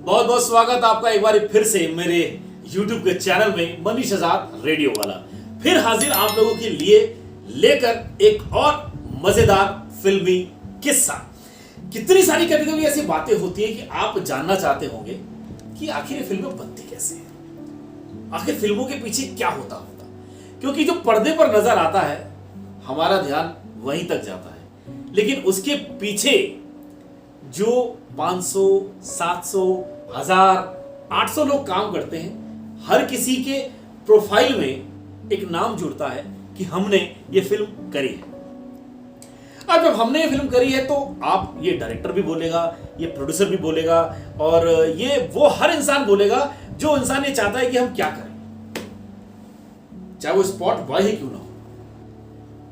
बहुत बहुत स्वागत आपका एक बार फिर से मेरे YouTube के चैनल में मनीष आजाद रेडियो वाला फिर हाजिर आप लोगों के लिए लेकर एक और मजेदार फिल्मी किस्सा। कितनी सारी कभी कभी ऐसी बातें होती है कि आप जानना चाहते होंगे कि आखिर ये फिल्में बनती कैसे हैं, आखिर फिल्मों के पीछे क्या होता होगा, क्योंकि जो पर्दे पर नजर आता है हमारा ध्यान वहीं तक जाता है, लेकिन उसके पीछे जो 500, 700, 1000, 800 लोग काम करते हैं, हर किसी के प्रोफाइल में एक नाम जुड़ता है कि हमने ये फिल्म करी है। अब जब हमने ये फिल्म करी है तो आप ये डायरेक्टर भी बोलेगा, ये प्रोड्यूसर भी बोलेगा और ये वो हर इंसान बोलेगा जो इंसान ये चाहता है कि हम क्या करें, चाहे वो स्पॉट बॉय ही क्यों ना हो।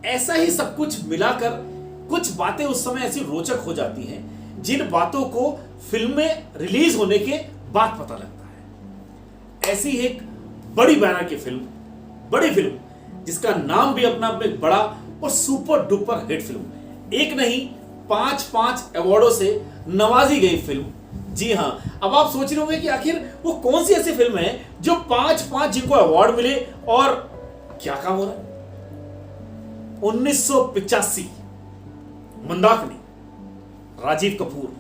ऐसा ही सब कुछ मिलाकर कुछ बातें उस समय ऐसी रोचक हो जाती हैं जिन बातों को फिल्म में रिलीज होने के बाद पता लगता है। ऐसी एक बड़ी बैनर की फिल्म, बड़ी फिल्म जिसका नाम भी अपना आप में बड़ा और सुपर डुपर हिट फिल्म, एक नहीं 5 अवार्डों से नवाजी गई फिल्म। जी हां, अब आप सोच रहे होंगे कि आखिर वो कौन सी ऐसी फिल्म है जो 5 जिनको अवार्ड मिले और क्या काम हो रहा है। 1985 मंदाकिनी, राजीव कपूर।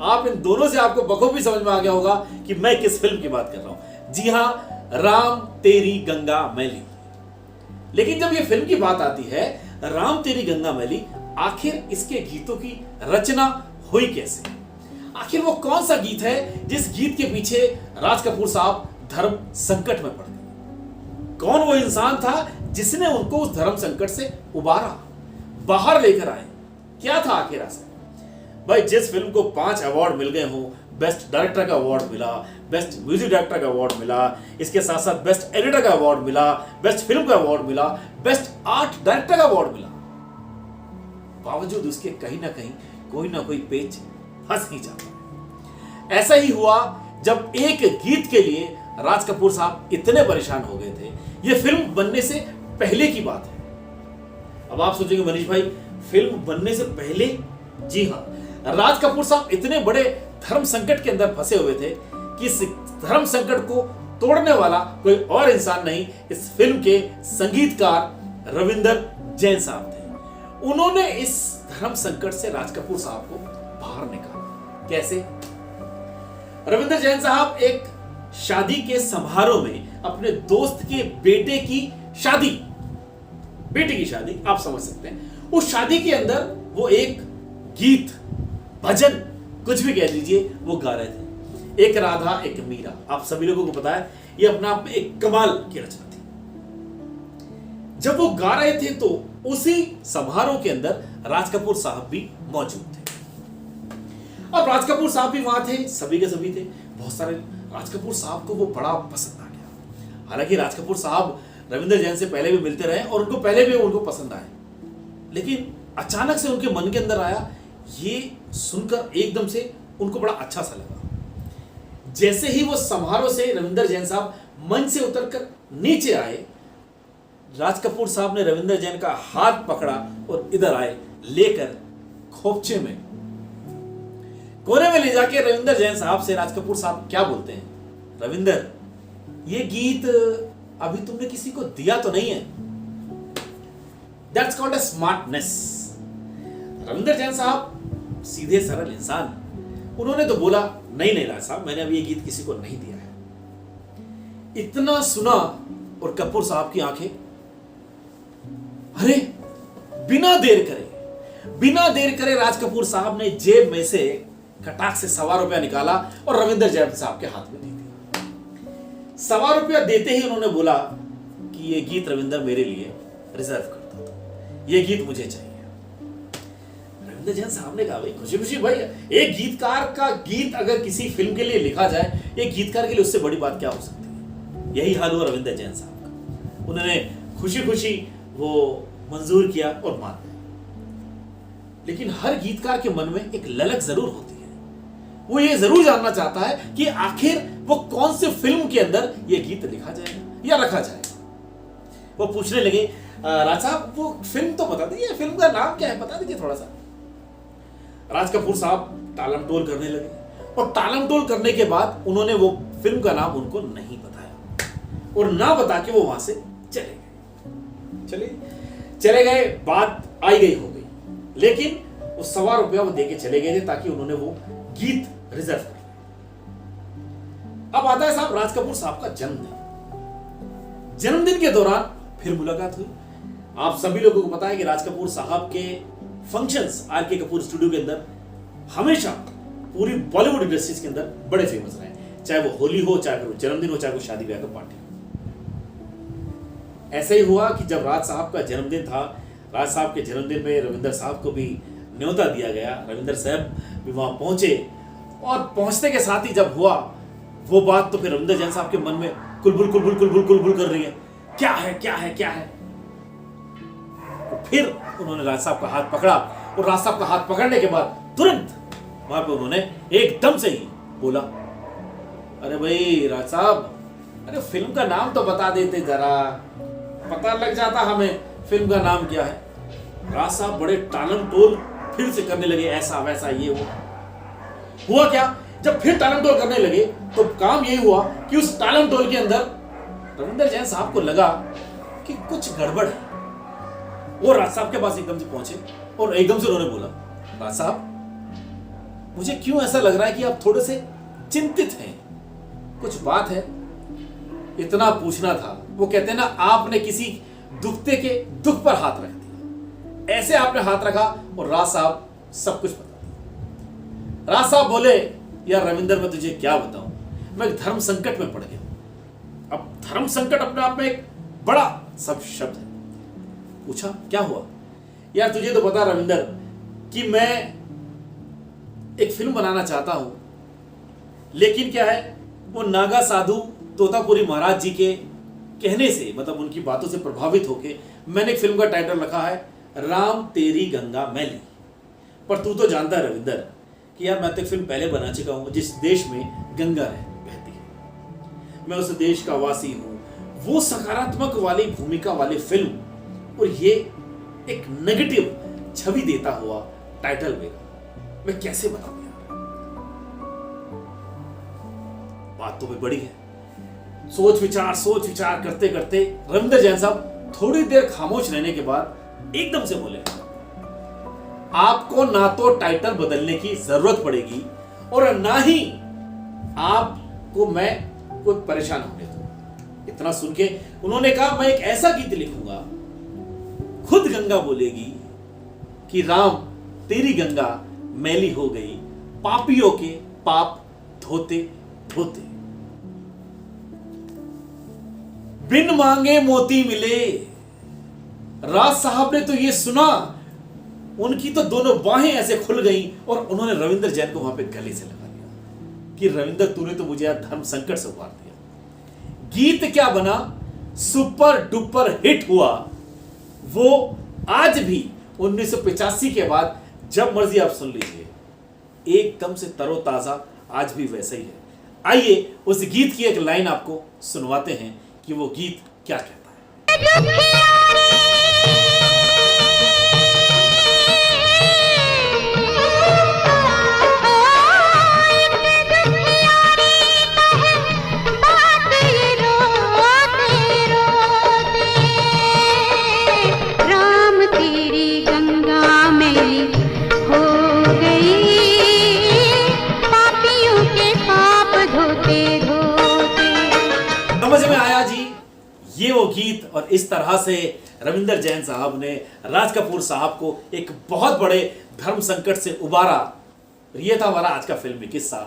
आप इन दोनों से आपको बखूबी समझ में आ गया होगा कि मैं किस फिल्म की बात कर रहा हूं। जी हां, राम तेरी गंगा मैली। लेकिन जब यह फिल्म की बात आती है राम तेरी गंगा मैली, आखिर इसके गीतों की रचना हुई कैसे, आखिर वो कौन सा गीत है जिस गीत के पीछे राज कपूर साहब धर्म संकट में पड़ गए। कौन वो इंसान था जिसने उनको उस धर्म संकट से उबारा, बाहर लेकर आए, क्या था आखिर ऐसा। भाई जिस फिल्म को 5 अवार्ड मिल गए हों, बेस्ट डायरेक्टर का अवार्ड मिला, बेस्ट म्यूजिक डायरेक्टर का अवार्ड मिला, इसके साथ साथ बेस्ट एडिटर का अवार्ड मिला, बेस्ट फिल्म का अवार्ड मिला, बेस्ट आर्ट डायरेक्टर का अवार्ड मिला, बावजूद उसके कहीं ना कोई पेच फंस ही जाता है। ऐसा ही हुआ जब एक गीत के लिए राज कपूर साहब इतने परेशान हो गए थे। यह फिल्म बनने से पहले की बात है। अब आप सोचेंगे मनीष भाई फिल्म बनने से पहले, जी हां, राज कपूर साहब इतने बड़े धर्म संकट के अंदर फंसे हुए थे कि इस धर्म संकट को तोड़ने वाला कोई और इंसान नहीं, इस फिल्म के संगीतकार रविंदर जैन साहब थे। उन्होंने इस धर्म संकट से राज कपूर साहब को बाहर निकाला। कैसे? रविंदर जैन साहब एक शादी के समारोह में अपने दोस्त के बेटे की शादी, आप समझ सकते हैं, उस शादी के अंदर वो एक गीत, भजन, कुछ भी कह लीजिए, वो गा रहे थे। एक राधा एक मीरा, आप सभी लोगों को पता है ये अपना आप में एक कमाल की रचना थी। जब वो गा रहे थे तो उसी समारोह के अंदर राज कपूर साहब भी मौजूद थे। अब राज कपूर साहब भी वहां थे, सभी के सभी थे। बहुत सारे राज कपूर साहब को वो बड़ा पसंद आ गया। हालांकि राज कपूर साहब रविंदर जैन से पहले भी मिलते रहे और उनको पहले भी उनको पसंद आए, लेकिन अचानक से उनके मन के अंदर आया, ये सुनकर एकदम से उनको बड़ा अच्छा सा लगा। जैसे ही वो समारोह से रविंदर जैन साहब मंच से उतरकर नीचे आए, राज कपूर साहब ने रविंदर जैन का हाथ पकड़ा और इधर आए, लेकर खोपचे में कोने में ले जाके रविंदर जैन साहब से राज कपूर साहब क्या बोलते हैं, रविंदर ये गीत अभी तुमने किसी को दिया तो नहीं है? That's called a smartness. Ravinder Jain साहब सीधे सरल इंसान, उन्होंने तो बोला नहीं राज साहब, मैंने अभी ये गीत किसी को नहीं दिया है। इतना सुना और कपूर साहब की आंखें, अरे बिना देर करे राज कपूर साहब ने जेब में से खटाक से ₹1 निकाला और रविंदर जैन साहब के हाथ में दे दिया। ₹1 देते ही उन्होंने बोला कि ये गीत रविंदर मेरे लिए रिजर्व कर दो, ये गीत मुझे चाहिए। रविंदर जैन साहब ने कहा, भाई खुशी भाई, एक गीतकार का गीत अगर किसी फिल्म के लिए लिखा जाए, एक गीतकार के लिए उससे बड़ी बात क्या हो सकती है। यही हाल हुआ रविंदर जैन साहब का। उन्होंने खुशी वो मंजूर किया और मान लिया। लेकिन हर गीतकार के मन में एक ललक जरूर होती है, वो ये जरूर जानना चाहता है कि आखिर वो कौन सी फिल्म के अंदर ये गीत लिखा जाएगा या रखा जाएगा। वो पूछने लगे, राज साहब वो फिल्म तो बता दीजिए, फिल्म का नाम क्या है बता दीजिए थोड़ा सा। राज कपूर साहब टालम टोल करने लगे और टालमटोल करने के बाद उन्होंने वो फिल्म का नाम उनको नहीं बताया और ना बता के वो वहां से चले गए। बात आई गई हो गई, लेकिन वो ₹1.25 वो देके चले गए थे ताकि उन्होंने वो गीत रिजर्व कर लिया। अब आता है साहब राज कपूर साहब का जन्मदिन। जन्मदिन के दौरान फिर मुलाकात हुई। आप सभी लोगों को पता है कि राज कपूर साहब के फंक्शंस आर.के. कपूर स्टूडियो के अंदर हमेशा पूरी बॉलीवुड इंडस्ट्रीज के अंदर बड़े फेमस रहे, चाहे वो होली हो, चाहे वो जन्मदिन हो, चाहे वो शादी ब्याह का पार्टी हो। ऐसा ही हुआ कि जब राज साहब का जन्मदिन था, राज साहब के जन्मदिन में रविंदर साहब को भी न्योता दिया गया। रविंदर साहब भी वहां पहुंचे और पहुंचने के साथ ही जब हुआ वो बात, तो फिर रविंदर जैन साहब के मन में कुलबुल कुलबुल कुलबुल कुलबुल कर रही है, क्या है क्या है क्या है। तो फिर उन्होंने राज साहब का हाथ पकड़ा और राज साहब का हाथ पकड़ने के बाद तुरंत वहां पे उन्होंने एकदम से ही बोला, अरे भाई राज साहब, अरे फिल्म का नाम तो बता देते, जरा पता लग जाता हमें फिल्म का नाम क्या है। राज साहब बड़े टालम टोल फिर से करने लगे, ऐसा वैसा ये वो। हुआ क्या, जब फिर टालम टोल करने लगे तो काम यही हुआ कि उस टालम टोल के अंदर रविंदर जैन साहब को लगा कि कुछ गड़बड़ है। वो राज साहब के पास एकदम से पहुंचे और एकदम से उन्होंने बोला, राज साहब, मुझे क्यों ऐसा लग रहा है कि आप थोड़े से चिंतित हैं, कुछ बात है? इतना पूछना था। वो कहते हैं ना, आपने किसी दुखते के दुख पर हाथ रख दिया, ऐसे आपने हाथ रखा और राज साहब सब कुछ बता दिया। राज साहब बोले, यार रविंदर, मैं तुझे क्या बताऊं, मैं एक धर्म संकट में पड़ गया। अब धर्म संकट अपने आप में एक बड़ा सब शब्द है। पूछा क्या हुआ? यार तुझे तो पता रविंदर कि मैं एक फिल्म बनाना चाहता हूं, लेकिन क्या है, वो नागा साधु तोतापुरी महाराज जी के कहने से, मतलब उनकी बातों से प्रभावित होके मैंने एक फिल्म का टाइटल रखा है राम तेरी गंगा मैली। पर तू तो जानता है रविंदर कि यार मैं तो एक फिल्म पहले बना चुका हूं जिस देश में गंगा बहती है, मैं उस देश का वासी हूं, वो सकारात्मक वाली भूमिका वाली फिल्म, और ये एक नेगेटिव छवि देता हुआ टाइटल मेरा, मैं कैसे बनाऊं यार? बात तो भी बड़ी है। सोच विचार करते करते रविंदर जैन साहब थोड़ी देर खामोश रहने के बाद एकदम से बोले, आपको ना तो टाइटल बदलने की जरूरत पड़ेगी और ना ही आपको मैं कोई परेशान होने दूं। इतना सुन के उन्होंने कहा, मैं एक ऐसा गीत लिखूंगा, खुद गंगा बोलेगी कि राम तेरी गंगा मैली हो गई, पापियों के पाप धोते धोते। बिन मांगे मोती मिले। राज साहब ने तो ये सुना, उनकी तो दोनों बाहें ऐसे खुल गईं और उन्होंने रविंदर जैन को वहां पे गले से लगा लिया कि रविंदर, तूने तो मुझे यार धर्म संकट से उबार दिया। गीत क्या बना, सुपर डुपर हिट हुआ। वो आज भी 1985 के बाद जब मर्जी आप सुन लीजिए, एकदम से तरोताजा आज भी वैसे ही है। आइए उस गीत की एक लाइन आपको सुनवाते हैं कि वो गीत क्या कहता है। ये वो गीत, और इस तरह से रविंदर जैन साहब ने राज कपूर साहब को एक बहुत बड़े धर्म संकट से उबारा। ये था हमारा आज का फिल्मी किस्सा।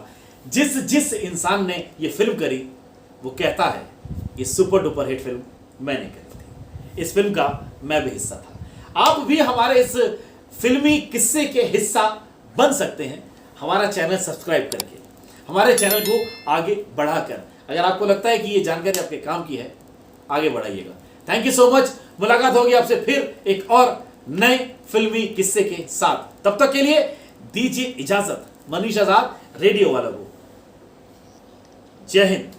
जिस इंसान ने ये फिल्म करी वो कहता है ये सुपर डुपर हिट फिल्म मैंने करी थी, इस फिल्म का मैं भी हिस्सा था। आप भी हमारे इस फिल्मी किस्से के हिस्सा बन सकते हैं हमारा चैनल सब्सक्राइब करके, हमारे चैनल को आगे बढ़ाकर। अगर आपको लगता है कि ये जानकारी आपके काम की है, आगे बढ़ाइएगा। Thank you so much. मुलाकात होगी आपसे फिर एक और नए फिल्मी किस्से के साथ। तब तक के लिए दीजिए इजाजत मनीष आजाद रेडियो वालों को। जय हिंद।